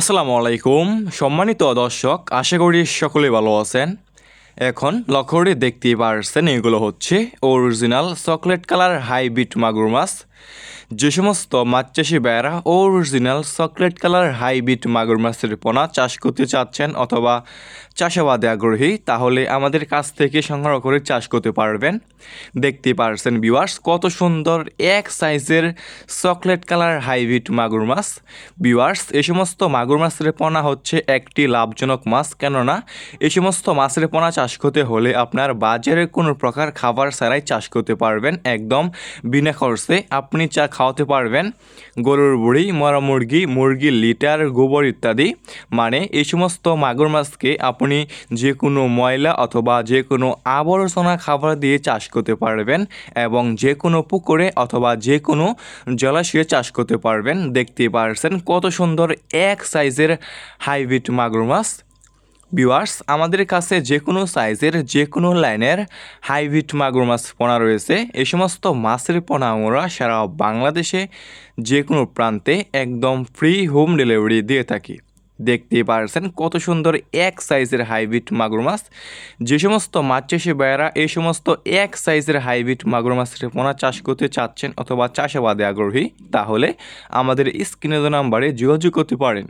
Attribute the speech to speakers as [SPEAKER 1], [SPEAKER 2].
[SPEAKER 1] আসসালামু আলাইকুম সম্মানিত দর্শক, আশা করি সকলে ভালো আছেন। এখন লক্ষ্য করে দেখতেই পারছেন এগুলো হচ্ছে অরিজিনাল চকলেট কালার হাইব্রিড মাগুর মাছ। যে সমস্ত মাছ চাষি ভাইয়েরা অরিজিনাল চকলেট কালার হাইব্রিড মাগুর মাছের পোনা চাষ করতে চাচ্ছেন অথবা চাষাবাদে আগ্রহী, তাহলে আমাদের কাছ থেকে সংগ্রহ করে চাষ করতে পারবেন। দেখতে পারছেন ভিউয়ার্স, কত সুন্দর এক সাইজের চকলেট কালার হাইব্রিড মাগুর মাছ। ভিউয়ার্স, এই সমস্ত মাগুর মাছের পোনা হচ্ছে একটি লাভজনক মাছ, কেননা এই সমস্ত মাছের পোনা চাষ করতে হলে আপনার বাজারে কোনো প্রকার খাবার ছাড়াই চাষ করতে পারবেন, একদম বিনা খরচে আপনি চা খাওয়াতে পারবেন গরুর বুড়ি, মরা মুরগি, মুরগির লিটার, গোবর ইত্যাদি। মানে এই সমস্ত মাগুর মাছকে আপনি যে কোনো ময়লা অথবা যে কোনো আবর্জনা খাবার দিয়ে চাষ করতে পারবেন এবং যে কোনো পুকুরে অথবা যে কোনো জলাশয়ে চাষ করতে পারবেন। দেখতে পারছেন কত সুন্দর এক সাইজের হাইব্রিড মাগুর মাছ। ভিউয়ার্স, আমাদের কাছে যে কোনো সাইজের যে কোনো লাইনের হাইব্রিড মাগুর মাছ পোনা রয়েছে। এই সমস্ত মাছের পোনা আমরা সারা বাংলাদেশে যে কোনো প্রান্তে একদম ফ্রি হোম ডেলিভারি দিয়ে থাকি। দেখতেই পারছেন কত সুন্দর এক সাইজের হাইব্রিড মাগুর মাছ। যে সমস্ত মাছ চাষি ভাইয়েরা এই সমস্ত এক সাইজের হাইব্রিড মাগুর মাছের পোনা চাষ করতে চাচ্ছেন অথবা চাষাবাদে আগ্রহী, তাহলে আমাদের স্ক্রিনে দেওয়া নাম্বারে যোগাযোগ করতে পারেন।